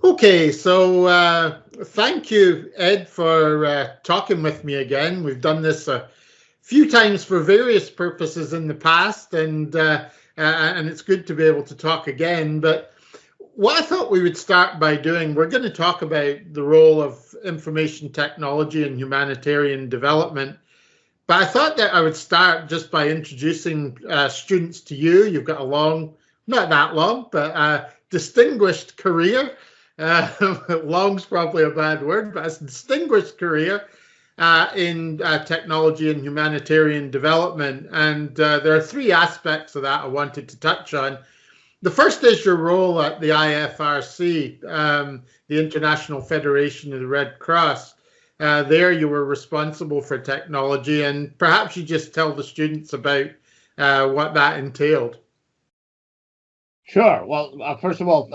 Okay, so thank you, Ed, for talking with me again. We've done this a few times for various purposes in the past, and it's good to be able to talk again. But what I thought we would start by doing, we're going to talk about the role of information technology and humanitarian development. But I thought that I would start just by introducing students to you. You've got a long, not that long, but distinguished career. Long's probably a bad word, but a distinguished career in technology and humanitarian development. And there are three aspects of that I wanted to touch on. The first is your role at the IFRC, the International Federation of the Red Cross. There you were responsible for technology, and perhaps you just tell the students about what that entailed. Sure. Well, first of all,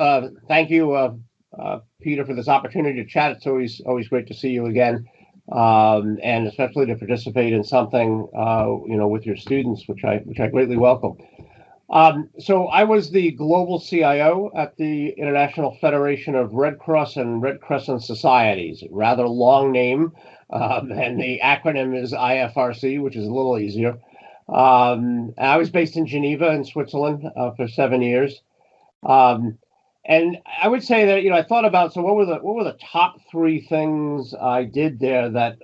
thank you, Peter, for this opportunity to chat. It's always great to see you again, and especially to participate in something with your students, which I greatly welcome. So I was the global CIO at the International Federation of Red Cross and Red Crescent Societies. Rather long name, and the acronym is IFRC, which is a little easier. I was based in Geneva in Switzerland for 7 years. And I would say that, I thought about, so what were the top three things I did there that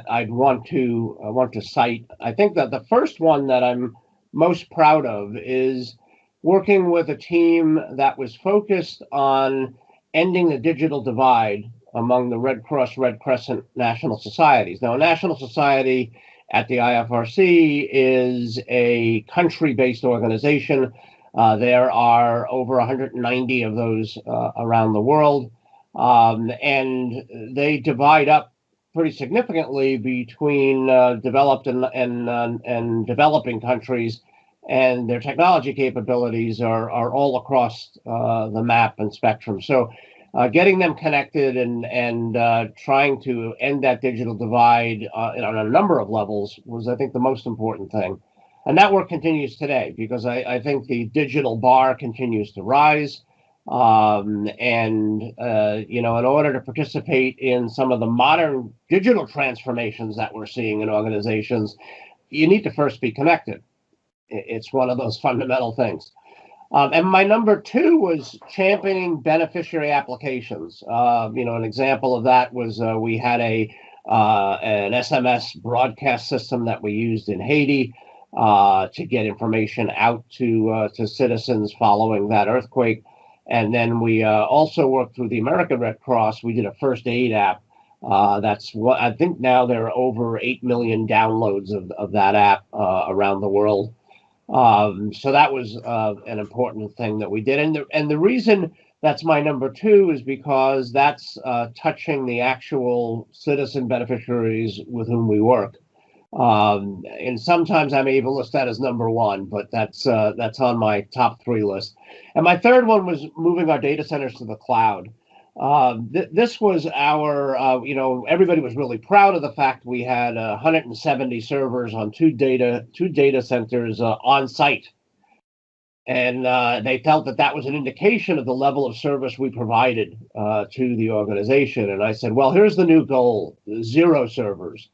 I'd want to cite? I think that the first one that I'm most proud of is working with a team that was focused on ending the digital divide among the Red Cross, Red Crescent national societies. Now, a national society at the IFRC is a country-based organization. There are over 190 of those around the world, and they divide up pretty significantly between developed and developing countries, and their technology capabilities are all across the map and spectrum. So getting them connected and trying to end that digital divide on a number of levels was, I think, the most important thing. And that work continues today because I think the digital bar continues to rise. In order to participate in some of the modern digital transformations that we're seeing in organizations, you need to first be connected. It's one of those fundamental things. And my number two was championing beneficiary applications. An example of that was we had an SMS broadcast system that we used in Haiti to get information out to citizens following that earthquake. And then we also worked through the American Red Cross. We did a first aid app. That's what I think now there are over 8 million downloads of that app around the world. So that was an important thing that we did. And the reason that's my number two is because that's touching the actual citizen beneficiaries with whom we work. And sometimes I'm able to list that as number one, but that's on my top three list. And my third one was moving our data centers to the cloud. This was our, everybody was really proud of the fact we had 170 servers on two data centers on site. And they felt that was an indication of the level of service we provided to the organization. And I said, well, here's the new goal, 0 servers.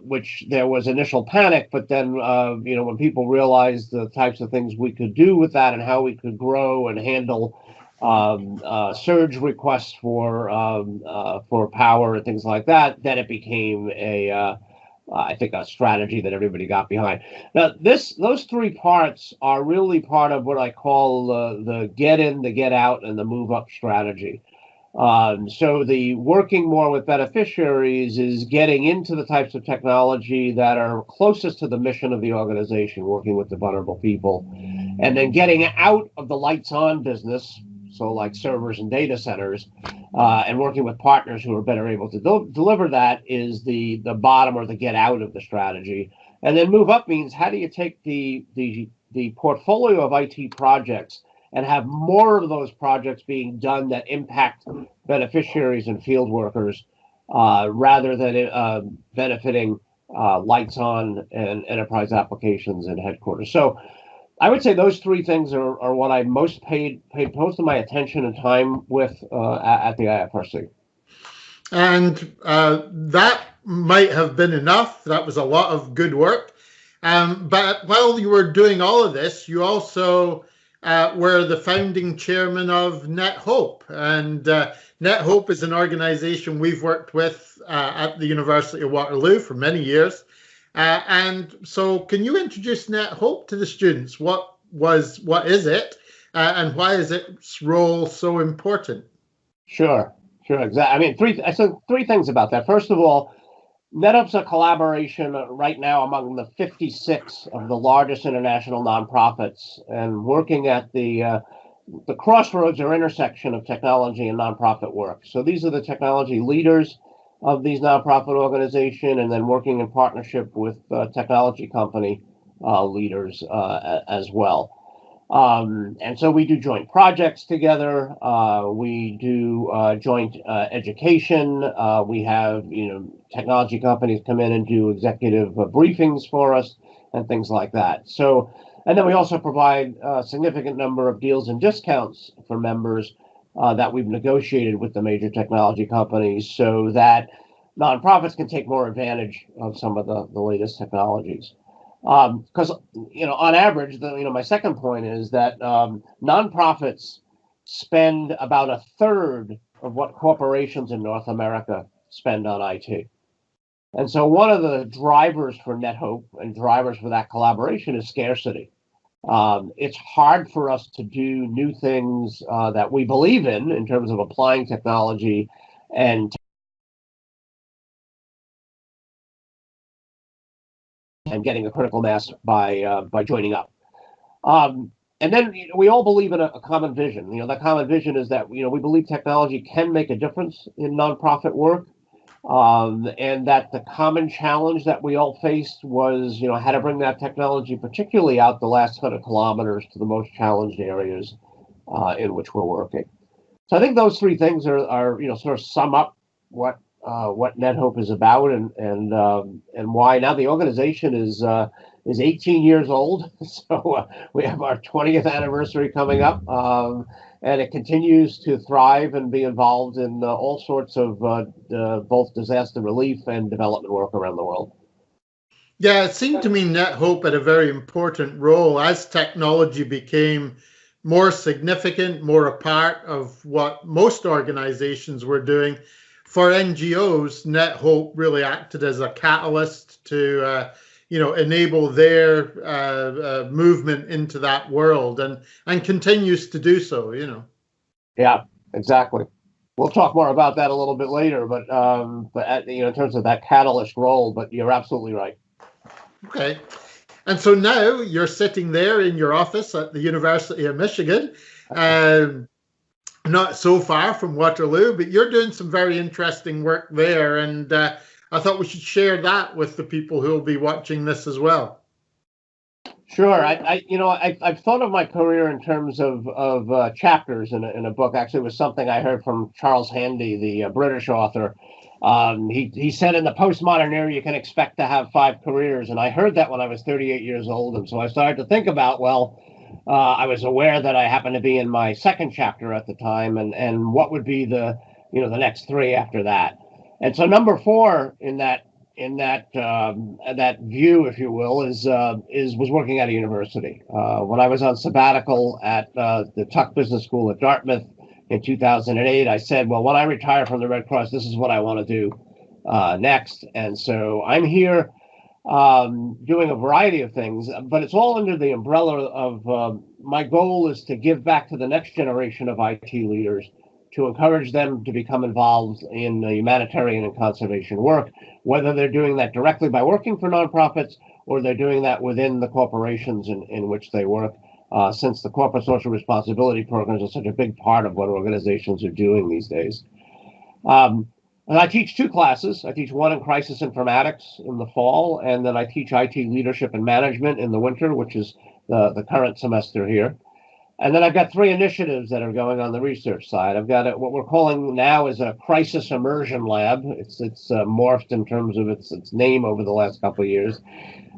Which there was initial panic, but then, when people realized the types of things we could do with that and how we could grow and handle surge requests for power and things like that, then it became I think a strategy that everybody got behind. Now, those three parts are really part of what I call the get in, the get out, and the move up strategy. So the working more with beneficiaries is getting into the types of technology that are closest to the mission of the organization, working with the vulnerable people, and then getting out of the lights on business, so like servers and data centers, and working with partners who are better able to deliver that is the bottom or the get out of the strategy. And then move up means how do you take the portfolio of IT projects and have more of those projects being done that impact beneficiaries and field workers rather than benefiting lights on and enterprise applications and headquarters. So I would say those three things are what I most paid most of my attention and time with at the IFRC. And that might have been enough. That was a lot of good work. But while you were doing all of this, you also were the founding chairman of NetHope. And NetHope is an organization we've worked with at the University of Waterloo for many years. And so can you introduce NetHope to the students? What is it? And why is its role so important? Sure, exactly. I mean, three things about that. First of all, NetHope's a collaboration right now among the 56 of the largest international nonprofits, and working at the crossroads or intersection of technology and nonprofit work. So these are the technology leaders of these nonprofit organizations, and then working in partnership with technology company leaders as well. And so we do joint projects together. We do joint education. We have, technology companies come in and do executive briefings for us and things like that. So, and then we also provide a significant number of deals and discounts for members that we've negotiated with the major technology companies so that nonprofits can take more advantage of some of the latest technologies. Because, on average, my second point is that nonprofits spend about a third of what corporations in North America spend on IT. And so one of the drivers for NetHope and drivers for that collaboration is scarcity. It's hard for us to do new things that we believe in terms of applying technology and getting a critical mass by joining up. And then we all believe in a common vision. That common vision is that we believe technology can make a difference in nonprofit work, and that the common challenge that we all faced was how to bring that technology, particularly out the last 100 kilometers, to the most challenged areas in which we're working. So I think those three things are sort of sum up what NetHope is about and why now the organization is 18 years old. So we have our 20th anniversary coming up, and it continues to thrive and be involved in all sorts of both disaster relief and development work around the world. Yeah, it seemed to me NetHope had a very important role as technology became more significant, more a part of what most organizations were doing. For NGOs, NetHope really acted as a catalyst to, enable their movement into that world, and continues to do so. Yeah, exactly. We'll talk more about that a little bit later, but in terms of that catalyst role. But you're absolutely right. Okay, and so now you're sitting there in your office at the University of Michigan. Not so far from Waterloo, but you're doing some very interesting work there, and I thought we should share that with the people who will be watching this as well. Sure. I've thought of my career in terms of chapters in a book. Actually, it was something I heard from Charles Handy, the British author. He said in the postmodern era you can expect to have 5 careers, and I heard that when I was 38 years old, and so I started to think about, I was aware that I happened to be in my second chapter at the time, and what would be the next 3 after that. And so number 4 in that view, if you will, was working at a university. When I was on sabbatical at the Tuck Business School at Dartmouth in 2008, I said, well, when I retire from the Red Cross, this is what I want to do next. And so I'm here doing a variety of things, but it's all under the umbrella of my goal is to give back to the next generation of IT leaders, to encourage them to become involved in humanitarian and conservation work, whether they're doing that directly by working for nonprofits or they're doing that within the corporations in which they work, since the corporate social responsibility programs are such a big part of what organizations are doing these days. And I teach 2 classes. I teach one in crisis informatics in the fall, and then I teach IT leadership and management in the winter, which is the current semester here. And then I've got 3 initiatives that are going on the research side. I've got what we're calling now is a crisis immersion lab. It's morphed in terms of its name over the last couple of years.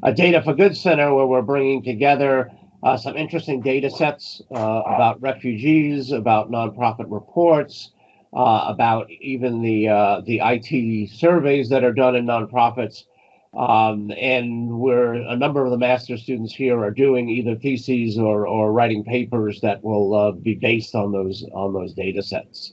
A Data for Good Center, where we're bringing together some interesting data sets about refugees, about nonprofit reports, about even the IT surveys that are done in nonprofits. And a number of the master's students here are doing either theses or writing papers that will be based on those data sets.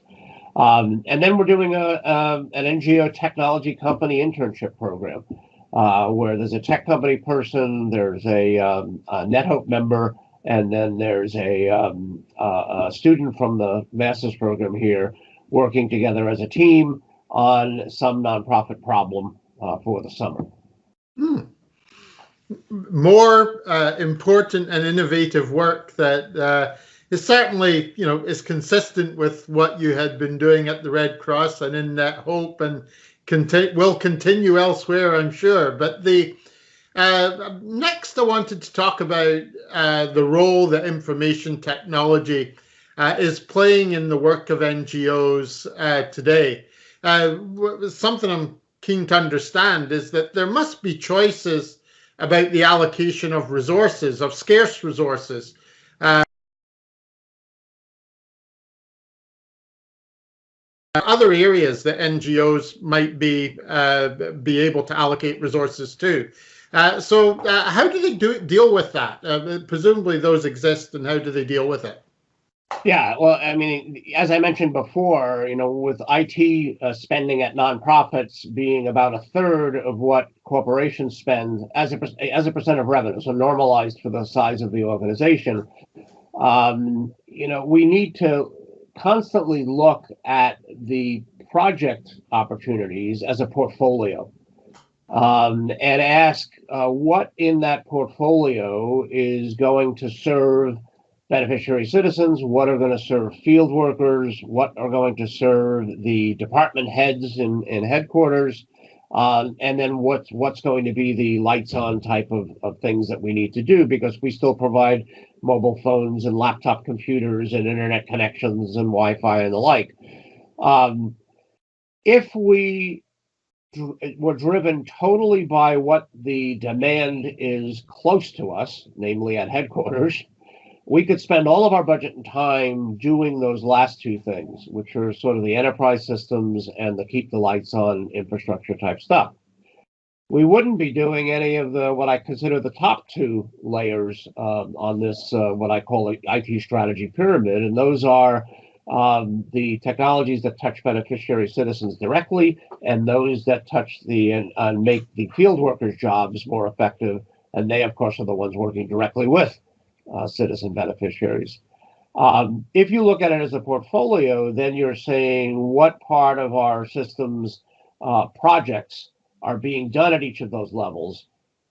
And then we're doing an NGO technology company internship program, where there's a tech company person, there's a NetHope member, and then there's a student from the master's program here working together as a team on some nonprofit problem for the summer. More important and innovative work that is certainly, is consistent with what you had been doing at the Red Cross and in NetHope, and will continue elsewhere, I'm sure. But the next, I wanted to talk about the role that information technology is playing in the work of NGOs today. Something I'm keen to understand is that there must be choices about the allocation of resources, of scarce resources. Other areas that NGOs might be able to allocate resources to. So how do they deal with that? Presumably those exist, and how do they deal with it? Yeah, well, I mean, as I mentioned before, with IT spending at nonprofits being about a third of what corporations spend as a percent of revenue, so normalized for the size of the organization, we need to constantly look at the project opportunities as a portfolio, and ask what in that portfolio is going to serve beneficiary citizens, what are going to serve field workers, what are going to serve the department heads in headquarters, and then what's going to be the lights on type of things that we need to do, because we still provide mobile phones and laptop computers and internet connections and Wi-Fi and the like. If we were driven totally by what the demand is close to us, namely at headquarters, we could spend all of our budget and time doing those last two things, which are sort of the enterprise systems and the keep the lights on infrastructure type stuff. We wouldn't be doing any of what I consider the top two layers on this, what I call the IT strategy pyramid. And those are the technologies that touch beneficiary citizens directly, and those that touch and make the field workers' jobs more effective. And they, of course, are the ones working directly with citizen beneficiaries. If you look at it as a portfolio, then you're saying what part of our system's projects are being done at each of those levels,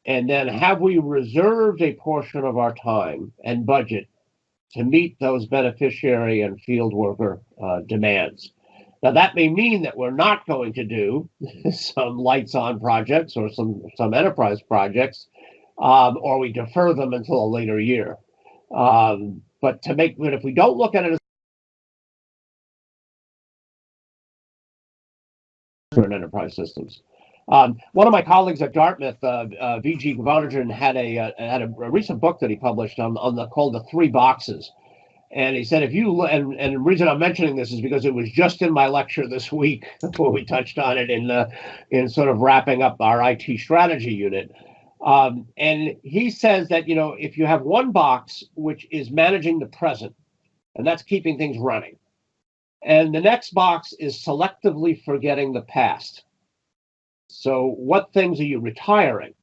and then have we reserved a portion of our time and budget to meet those beneficiary and field worker demands. Now, that may mean that we're not going to do some lights on projects or some enterprise projects, or we defer them until a later year. But if we don't look at it as enterprise systems. One of my colleagues at Dartmouth, V.G. Gavanajan, had a recent book that he published called The Three Boxes. And he said, and the reason I'm mentioning this is because it was just in my lecture this week where we touched on it in sort of wrapping up our IT strategy unit. And he says that, if you have one box, which is managing the present, and that's keeping things running, and the next box is selectively forgetting the past. So what things are you retiring?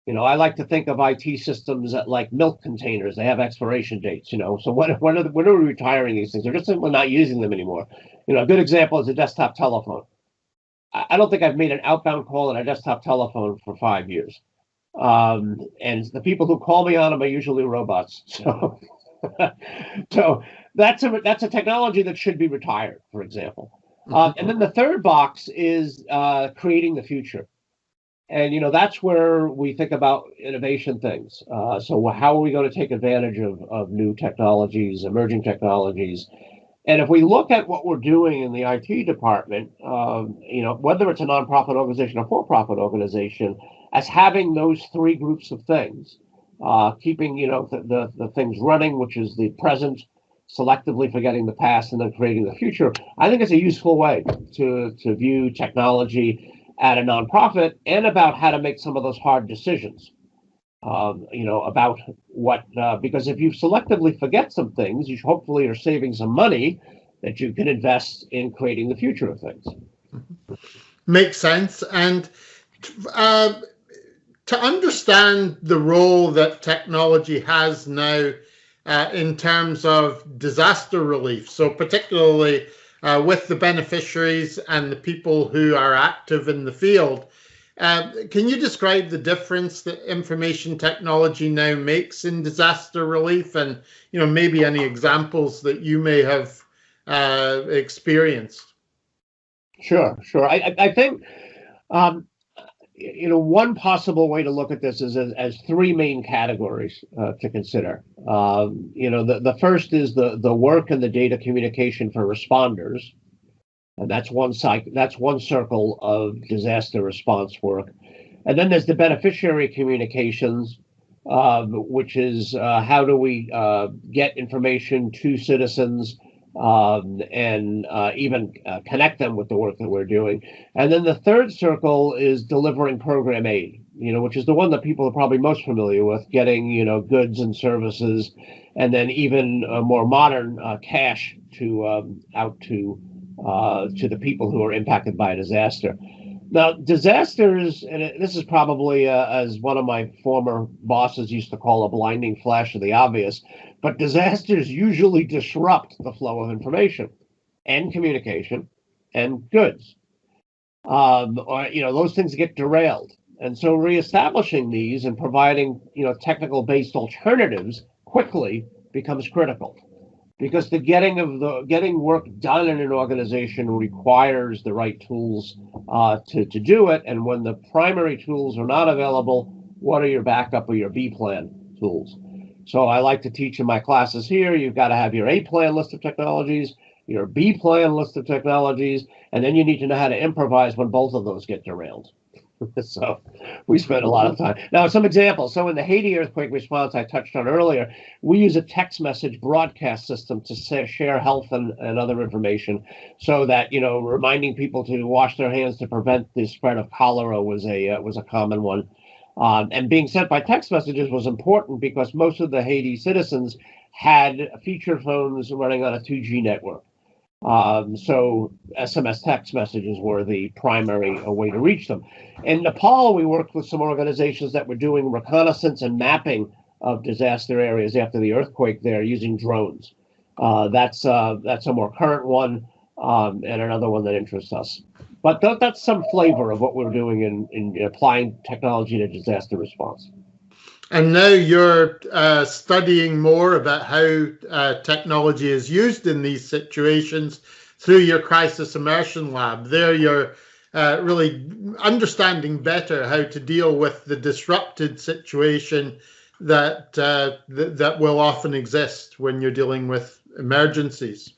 I like to think of IT systems like milk containers. They have expiration dates, So when are we retiring these things? They're just simply not using them anymore. A good example is a desktop telephone. I don't think I've made an outbound call on a desktop telephone for 5 years. And the people who call me on them are usually robots. So, so that's a technology that should be retired, for example. And then the third box is creating the future. And, that's where we think about innovation things. So how are we going to take advantage of new technologies, emerging technologies? And if we look at what we're doing in the IT department, whether it's a nonprofit organization or for-profit organization, as having those three groups of things, keeping the things running, which is the present, selectively forgetting the past, and then creating the future. I think it's a useful way to view technology at a nonprofit, and about how to make some of those hard decisions. About what, because if you selectively forget some things, you hopefully are saving some money that you can invest in creating the future of things. Makes sense. And to understand the role that technology has now in terms of disaster relief, so particularly with the beneficiaries and the people who are active in the field, can you describe the difference that information technology now makes in disaster relief, and maybe any examples that you may have experienced? Sure. I think one possible way to look at this is as three main categories to consider. The first is the work and the data communication for responders. And that's one circle of disaster response work. And then there's the beneficiary communications, which is how do we get information to citizens and even connect them with the work that we're doing. And then the third circle is delivering program aid, which is the one that people are probably most familiar with, getting goods and services, and then even more modern cash out to the people who are impacted by a disaster. Now, disasters, and this is probably, as one of my former bosses used to call, a blinding flash of the obvious, but disasters usually disrupt the flow of information and communication and goods. Those things get derailed. And so reestablishing these and providing, technical-based alternatives quickly becomes critical. Because the getting work done in an organization requires the right tools to do it. And when the primary tools are not available, what are your backup or your B plan tools? So I like to teach in my classes here, you've got to have your A plan list of technologies, your B plan list of technologies, and then you need to know how to improvise when both of those get derailed. So we spent a lot of time. Now, some examples. So in the Haiti earthquake response I touched on earlier, we use a text message broadcast system to share health and other information, so that, reminding people to wash their hands to prevent the spread of cholera was a common one. And being sent by text messages was important because most of the Haiti citizens had feature phones running on a 2G network. So SMS text messages were the primary way to reach them. In Nepal, we worked with some organizations that were doing reconnaissance and mapping of disaster areas after the earthquake there using drones. That's a more current one, and another one that interests us. But that's some flavor of what we're doing in applying technology to disaster response. And now you're studying more about how technology is used in these situations through your crisis immersion lab. There you're really understanding better how to deal with the disrupted situation that will often exist when you're dealing with emergencies.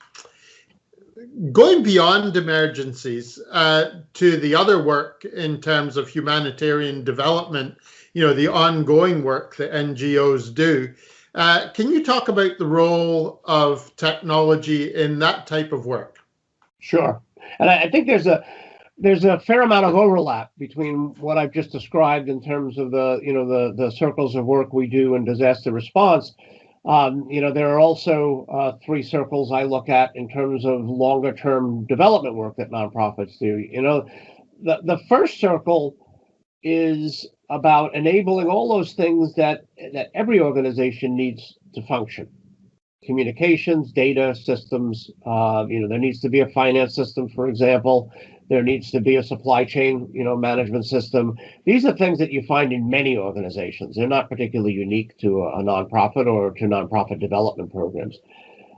Going beyond emergencies to the other work in terms of humanitarian development, the ongoing work that NGOs do. Can you talk about the role of technology in that type of work? Sure. And I think there's a fair amount of overlap between what I've just described in terms of the circles of work we do in disaster response. There are also three circles I look at in terms of longer term development work that nonprofits do. The first circle is about enabling all those things that every organization needs to function. Communications, data systems, there needs to be a finance system, for example. There needs to be a supply chain, management system. These are things that you find in many organizations. They're not particularly unique to a nonprofit or to nonprofit development programs.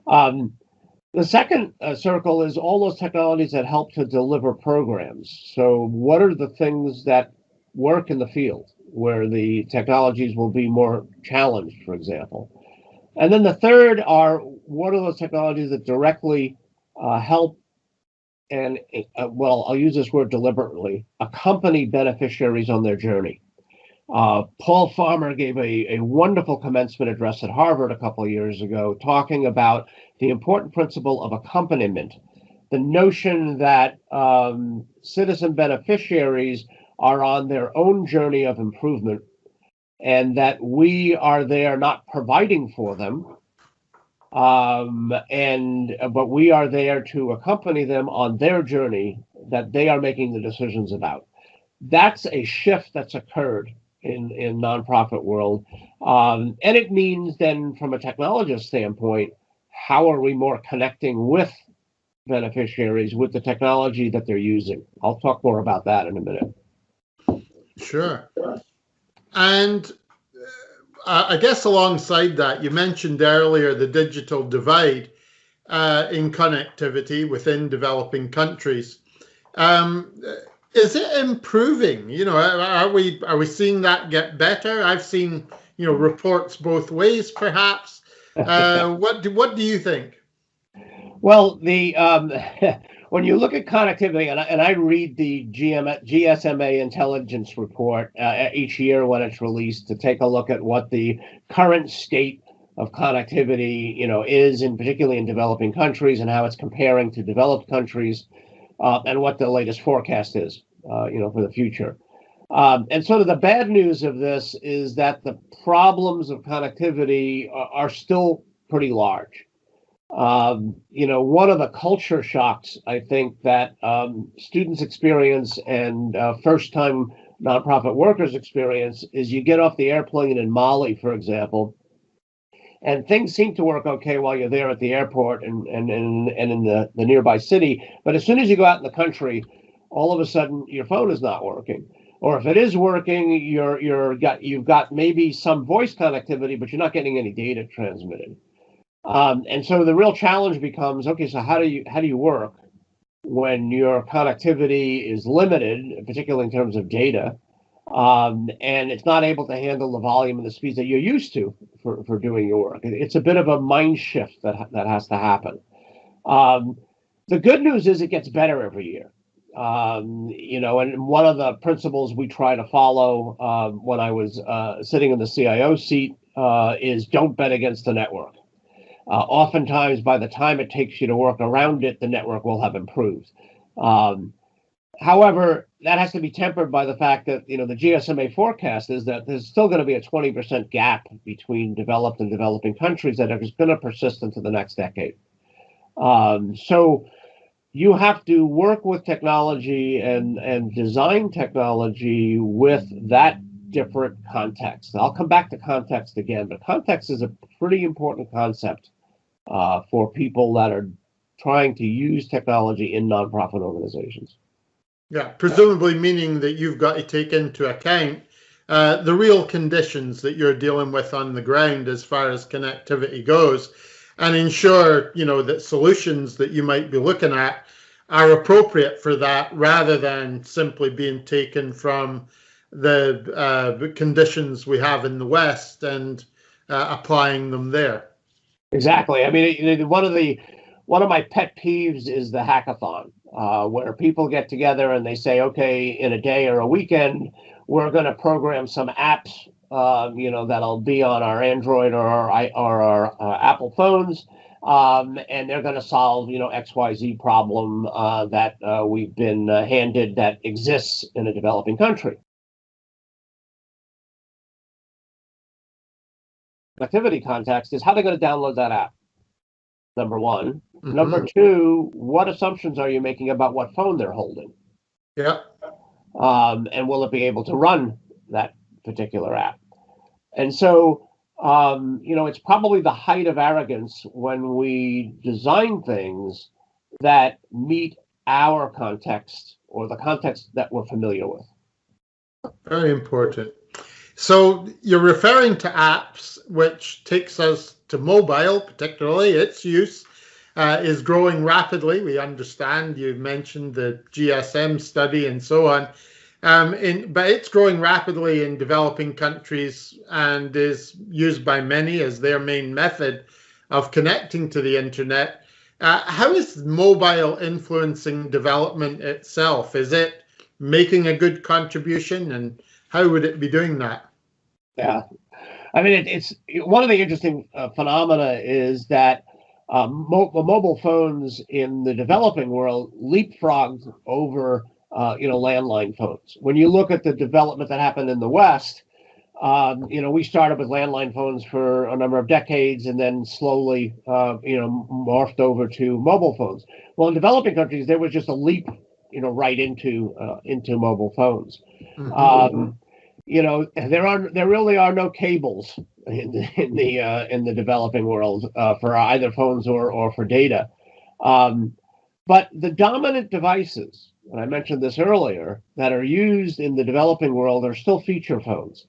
The second circle is all those technologies that help to deliver programs. So what are the things that work in the field where the technologies will be more challenged, for example? And then the third are what are those technologies that directly help and, I'll use this word deliberately, accompany beneficiaries on their journey. Paul Farmer gave a wonderful commencement address at Harvard a couple of years ago, talking about the important principle of accompaniment, the notion that citizen beneficiaries are on their own journey of improvement, and that we are there not providing for them, but we are there to accompany them on their journey that they are making the decisions about. That's a shift that's occurred in nonprofit world, and it means then, from a technologist standpoint, how are we more connecting with beneficiaries with the technology that they're using? I'll talk more about that in a minute. Sure. And I guess alongside that, you mentioned earlier the digital divide in connectivity within developing countries. Is it improving? You know, are we seeing that get better? I've seen, you know, reports both ways, perhaps. What do you think? Well, the when you look at connectivity, and I read the GSMA intelligence report each year when it's released to take a look at what the current state of connectivity, you know, is, particularly in developing countries, and how it's comparing to developed countries, and what the latest forecast is, you know, for the future. And sort of the bad news of this is that the problems of connectivity are still pretty large. You know, one of the culture shocks, I think, that students experience and first-time nonprofit workers experience is you get off the airplane in Mali, for example, and things seem to work okay while you're there at the airport and in the nearby city. But as soon as you go out in the country, all of a sudden your phone is not working. Or if it is working, you've got maybe some voice connectivity, but you're not getting any data transmitted. And so the real challenge becomes, okay, so how do you work when your connectivity is limited, particularly in terms of data, and it's not able to handle the volume and the speeds that you're used to for doing your work? It's a bit of a mind shift that has to happen. The good news is it gets better every year. You know, and one of the principles we try to follow when I was sitting in the CIO seat is don't bet against the network. Oftentimes, by the time it takes you to work around it, the network will have improved. However, that has to be tempered by the fact that, you know, the GSMA forecast is that there's still going to be a 20% gap between developed and developing countries that is going to persist into the next decade. So you have to work with technology and design technology with that different context. I'll come back to context again, but context is a pretty important concept for people that are trying to use technology in nonprofit organizations. Yeah, presumably meaning that you've got to take into account the real conditions that you're dealing with on the ground as far as connectivity goes, and ensure, you know, that solutions that you might be looking at are appropriate for that, rather than simply being taken from the conditions we have in the West and applying them there. Exactly. I mean, one of my pet peeves is the hackathon, where people get together and they say, okay, in a day or a weekend, we're going to program some apps, you know, that'll be on our Android or our Apple phones, and they're going to solve, you know, XYZ problem that we've been handed that exists in a developing country. Connectivity context is how they're going to download that app. Number one. Mm-hmm. Number two, what assumptions are you making about what phone they're holding? Yeah. And will it be able to run that particular app? And so, you know, it's probably the height of arrogance when we design things that meet our context or the context that we're familiar with. Very important. So you're referring to apps, which takes us to mobile, particularly. Its use is growing rapidly. We understand, you mentioned the GSM study and so on. But it's growing rapidly in developing countries and is used by many as their main method of connecting to the internet. How is mobile influencing development itself? Is it making a good contribution? And how would it be doing that? Yeah, I mean, it's one of the interesting phenomena is that mobile phones in the developing world leapfrogged over landline phones. When you look at the development that happened in the West, we started with landline phones for a number of decades and then slowly, morphed over to mobile phones. Well, in developing countries, there was just a leap, right into mobile phones. Mm-hmm. There really are no cables in the developing world for either phones or for data. But the dominant devices, and I mentioned this earlier, that are used in the developing world are still feature phones.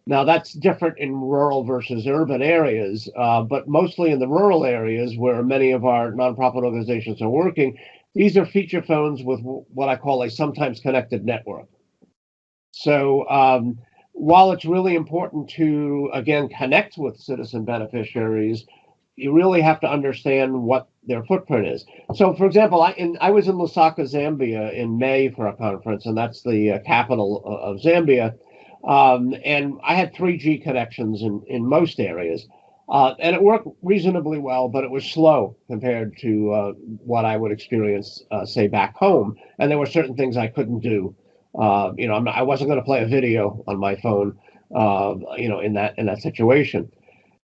Now, that's different in rural versus urban areas, but mostly in the rural areas where many of our nonprofit organizations are working, these are feature phones with what I call a sometimes connected network. So while it's really important to, again, connect with citizen beneficiaries, you really have to understand what their footprint is. So, for example, I was in Lusaka, Zambia in May for a conference, and that's the capital of Zambia. And I had 3G connections in most areas. And it worked reasonably well, but it was slow compared to what I would experience, say, back home. And there were certain things I couldn't do. I wasn't going to play a video on my phone, in that situation.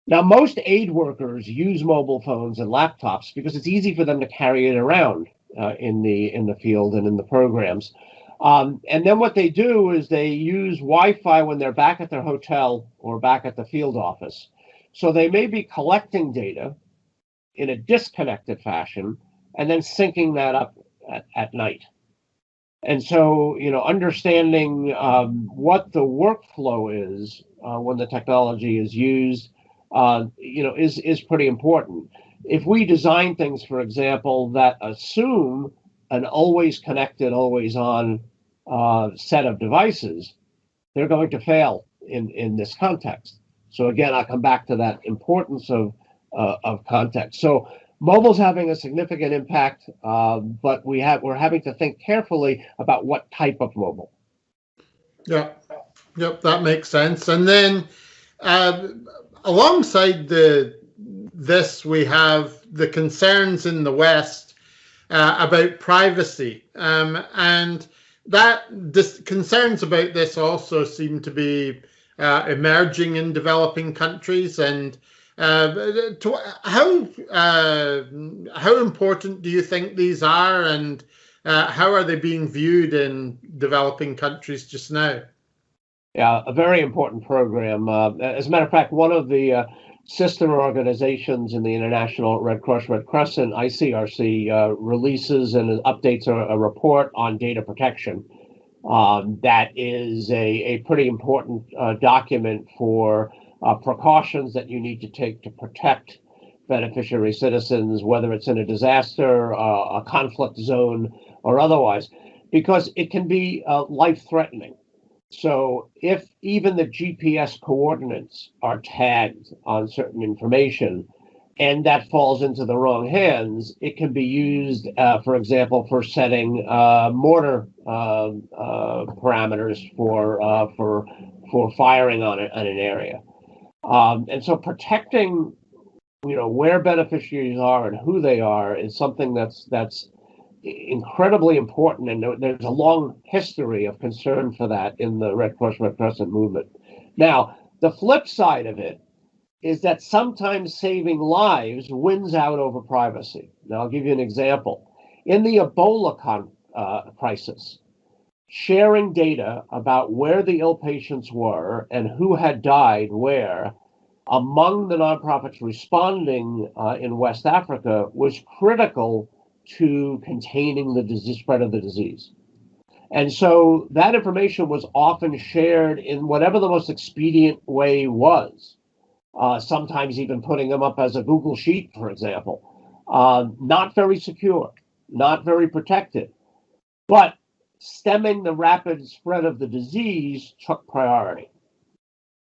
Now, most aid workers use mobile phones and laptops because it's easy for them to carry it around in the field and in the programs. And then what they do is they use Wi-Fi when they're back at their hotel or back at the field office. So they may be collecting data in a disconnected fashion and then syncing that up at night. And so, understanding what the workflow is when the technology is used, is pretty important. If we design things, for example, that assume an always connected, always on set of devices, they're going to fail in this context. So again, I'll come back to that importance of context. So mobile's having a significant impact, but we're having to think carefully about what type of mobile. Yep, that makes sense. And then alongside this, we have the concerns in the West about privacy, and concerns about this also seem to be emerging in developing countries. And how important do you think these are, and how are they being viewed in developing countries just now? Yeah, a very important program. As a matter of fact, one of the sister organizations in the International Red Cross Red Crescent, ICRC, releases and updates a report on data protection. That is a pretty important document for precautions that you need to take to protect beneficiary citizens, whether it's in a disaster, a conflict zone, or otherwise, because it can be life-threatening. So if even the GPS coordinates are tagged on certain information and that falls into the wrong hands, it can be used, for example, for setting mortar parameters for firing on an area. And so protecting, where beneficiaries are and who they are is something that's incredibly important, and there's a long history of concern for that in the Red Cross Red Crescent movement. Now, the flip side of it is that sometimes saving lives wins out over privacy. Now, I'll give you an example. In the Ebola crisis, sharing data about where the ill patients were and who had died where among the nonprofits responding in West Africa was critical to containing the spread of the disease. And so that information was often shared in whatever the most expedient way was, sometimes even putting them up as a Google Sheet, for example. Not very secure, not very protected, but stemming the rapid spread of the disease took priority.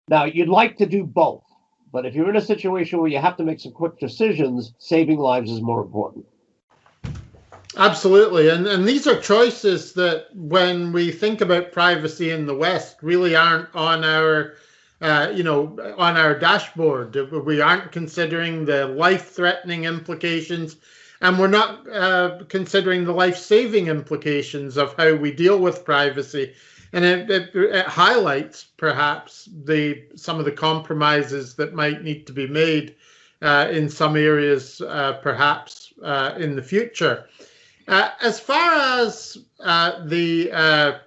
Now, you'd like to do both, but if you're in a situation where you have to make some quick decisions, saving lives is more important. Absolutely, and these are choices that, when we think about privacy in the West, really aren't on our, on our dashboard. We aren't considering the life-threatening implications, and we're not considering the life-saving implications of how we deal with privacy. And it highlights perhaps some of the compromises that might need to be made in some areas, perhaps in the future. As far as the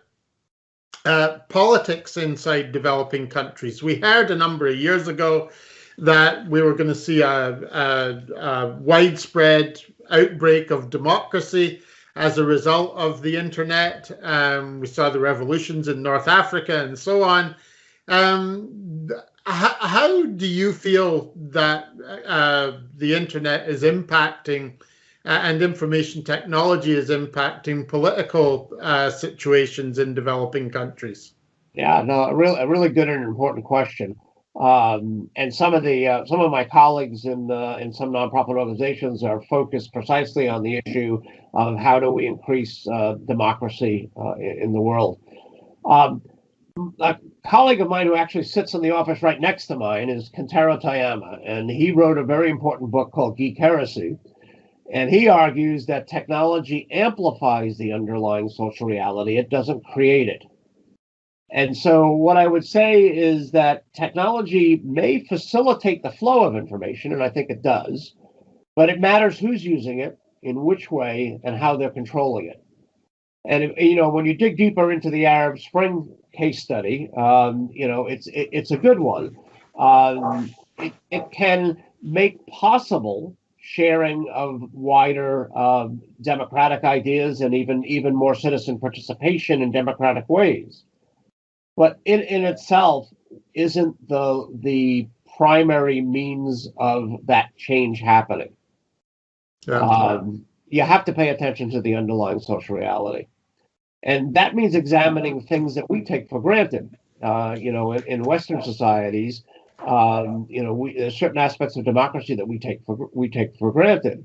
politics inside developing countries, we heard a number of years ago that we were going to see a widespread outbreak of democracy as a result of the internet. We saw the revolutions in North Africa and so on. How do you feel that the internet is impacting and information technology is impacting political situations in developing countries? Yeah, no, a really good and important question. And some of my colleagues in some nonprofit organizations are focused precisely on the issue of how do we increase democracy in the world. A colleague of mine who actually sits in the office right next to mine is Kentaro Tayama, and he wrote a very important book called Geek Heresy. And he argues that technology amplifies the underlying social reality. It doesn't create it. And so what I would say is that technology may facilitate the flow of information, and I think it does, but it matters who's using it, in which way, and how they're controlling it. And when you dig deeper into the Arab Spring case study, it's a good one. It can make possible sharing of wider democratic ideas and even more citizen participation in democratic ways. But in itself isn't the primary means of that change happening. Yeah. You have to pay attention to the underlying social reality. And that means examining things that we take for granted. In Western societies, there's certain aspects of democracy that we take for granted.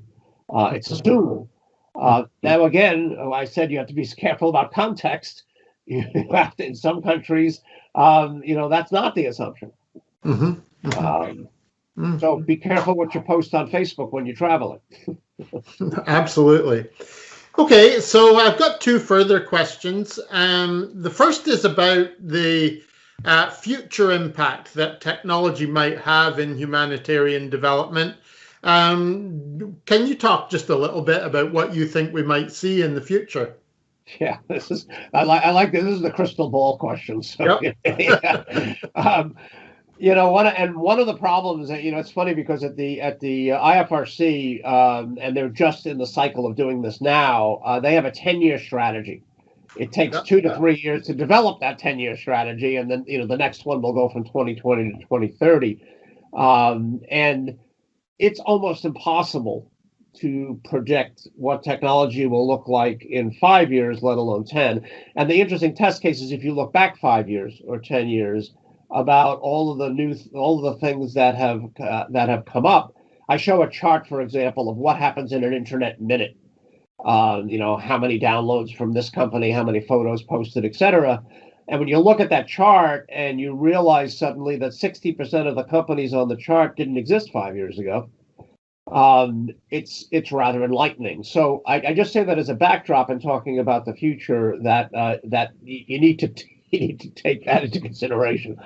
It's assumed. Now, again, I said you have to be careful about context. You have to, in some countries, that's not the assumption. Mm-hmm. So be careful what you post on Facebook when you're traveling. Absolutely. Okay, so I've got two further questions. The first is about the future impact that technology might have in humanitarian development. Can you talk just a little bit about what you think we might see in the future? Yeah, I like this. This is the crystal ball question. So, yep. One of the problems that it's funny because at the IFRC, and they're just in the cycle of doing this now. They have a 10-year strategy. It takes 2 to 3 years to develop that 10-year strategy, and then the next one will go from 2020 to 2030, and it's almost impossible to project what technology will look like in 5 years, let alone 10. And the interesting test case is if you look back 5 years or 10 years about all of the things that have come up. I show a chart, for example, of what happens in an internet minute. How many downloads from this company, how many photos posted, etc. And when you look at that chart and you realize suddenly that 60% of the companies on the chart didn't exist 5 years ago, it's rather enlightening. So I just say that as a backdrop in talking about the future, that you need to take that into consideration.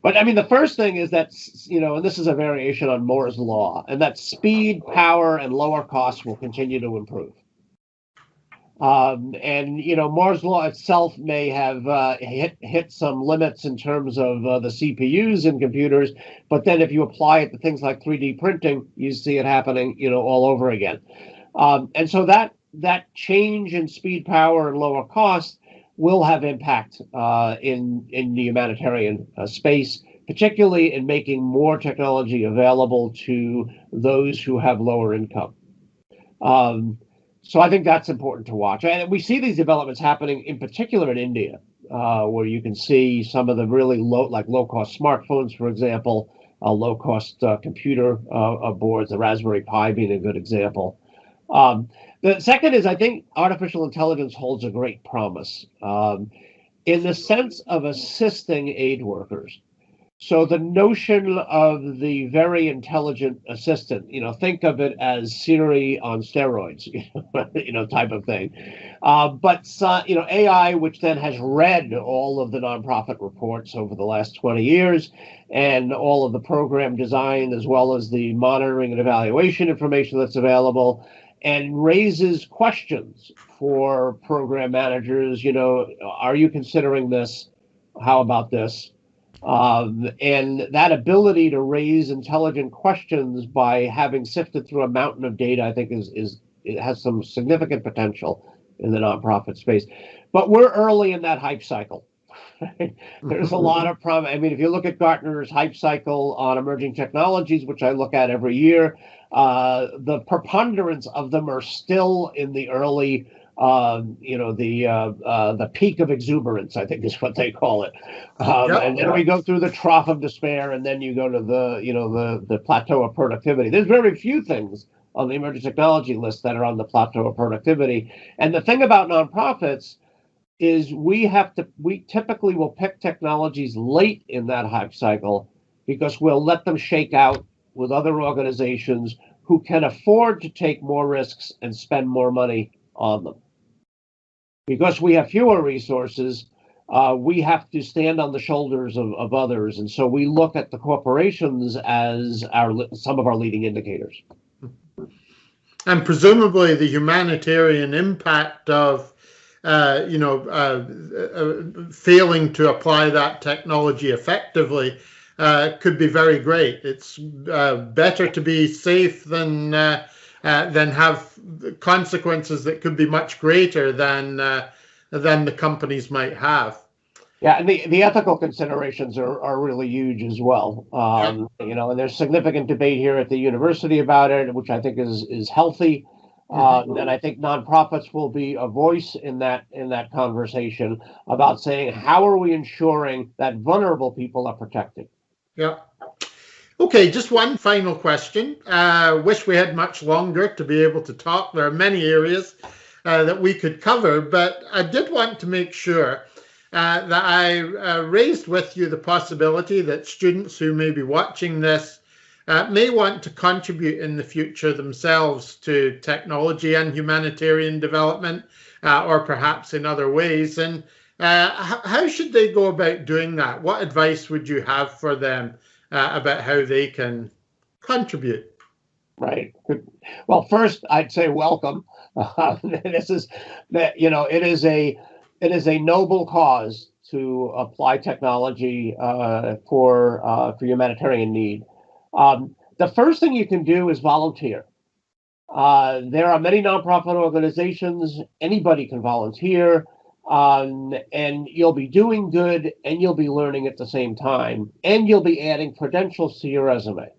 But I mean, the first thing is that, and this is a variation on Moore's law, and that speed, power, and lower costs will continue to improve. Moore's law itself may have hit some limits in terms of the CPUs in computers, but then if you apply it to things like 3D printing, you see it happening, all over again. And so that change in speed, power, and lower cost will have impact in the humanitarian space, particularly in making more technology available to those who have lower income. So I think that's important to watch. And we see these developments happening in particular in India, where you can see some of the really low-cost smartphones, for example, low-cost computer boards, the Raspberry Pi being a good example. The second is, I think artificial intelligence holds a great promise in the sense of assisting aid workers. So the notion of the very intelligent assistant, think of it as Siri on steroids, type of thing. But AI, which then has read all of the nonprofit reports over the last 20 years and all of the program design, as well as the monitoring and evaluation information that's available, and raises questions for program managers. Are you considering this? How about this? And that ability to raise intelligent questions by having sifted through a mountain of data, I think it has some significant potential in the nonprofit space. But we're early in that hype cycle. There's a lot of problem. I mean, if you look at Gartner's hype cycle on emerging technologies, which I look at every year, the preponderance of them are still in the early the peak of exuberance, I think is what they call it. And then we go through the trough of despair, and then you go to the plateau of productivity. There's very few things on the emerging technology list that are on the plateau of productivity. And the thing about nonprofits is we typically will pick technologies late in that hype cycle because we'll let them shake out with other organizations who can afford to take more risks and spend more money on them. Because we have fewer resources, we have to stand on the shoulders of others, and so we look at the corporations as some of our leading indicators. And presumably the humanitarian impact of failing to apply that technology effectively could be very great. It's better to be safe than have consequences that could be much greater than the companies might have. Yeah, and the ethical considerations are really huge as well. And there's significant debate here at the university about it, which I think is healthy. And I think nonprofits will be a voice in that conversation about saying, how are we ensuring that vulnerable people are protected? Yeah. Okay, just one final question. Wish we had much longer to be able to talk. There are many areas that we could cover, but I did want to make sure that I raised with you the possibility that students who may be watching this may want to contribute in the future themselves to technology and humanitarian development, or perhaps in other ways. And how should they go about doing that? What advice would you have for them about how they can contribute? Right. Well, first, I'd say welcome. It is a noble cause to apply technology for humanitarian need. The first thing you can do is volunteer. There are many nonprofit organizations. Anybody can volunteer. And you'll be doing good, and you'll be learning at the same time, and you'll be adding credentials to your resume.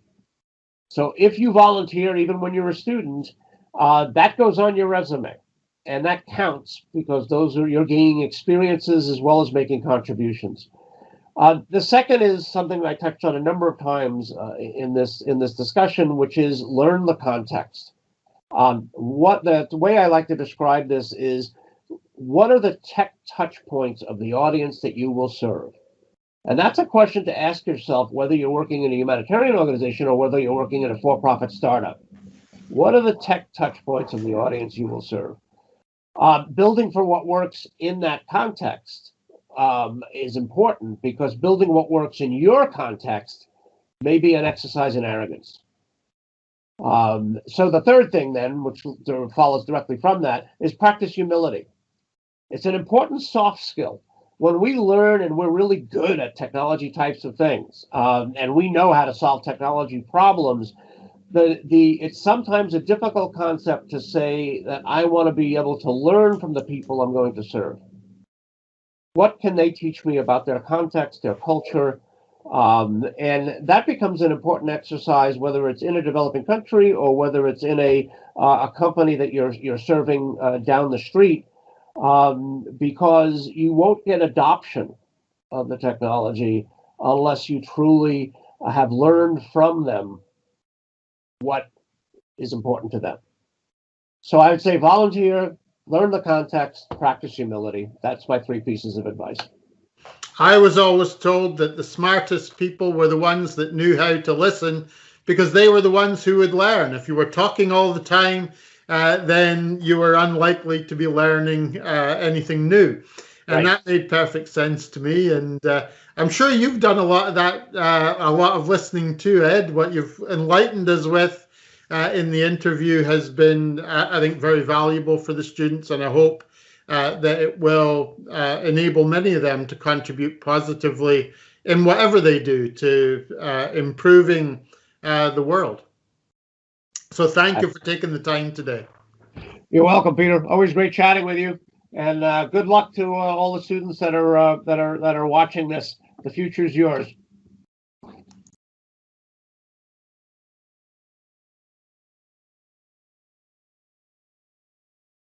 So if you volunteer, even when you're a student, that goes on your resume, and that counts because you're gaining experiences as well as making contributions. The second is something I touched on a number of times in this discussion, which is learn the context. The way I like to describe this is, what are the tech touch points of the audience that you will serve? And that's a question to ask yourself, whether you're working in a humanitarian organization or whether you're working in a for-profit startup. What are the tech touch points of the audience you will serve? Building for what works in that context is important, because building what works in your context may be an exercise in arrogance. So the third thing then, which follows directly from that, is practice humility. It's an important soft skill. When we learn and we're really good at technology types of things, and we know how to solve technology problems, it's sometimes a difficult concept to say that I want to be able to learn from the people I'm going to serve. What can they teach me about their context, their culture? And that becomes an important exercise, whether it's in a developing country or whether it's in a company that you're serving down the street. Because you won't get adoption of the technology unless you truly have learned from them what is important to them. So I would say volunteer, learn the context, practice humility. That's my 3 pieces of advice. I was always told that the smartest people were the ones that knew how to listen, because they were the ones who would learn. If you were talking all the time, then you were unlikely to be learning anything new. And Right. that made perfect sense to me. And I'm sure you've done a lot of that, a lot of listening too, Ed. What you've enlightened us with in the interview has been, I think, very valuable for the students. And I hope that it will enable many of them to contribute positively in whatever they do to improving the world. So thank you for taking the time today. You're welcome, Peter. Always great chatting with you. And good luck to all the students that are watching this. The future's yours.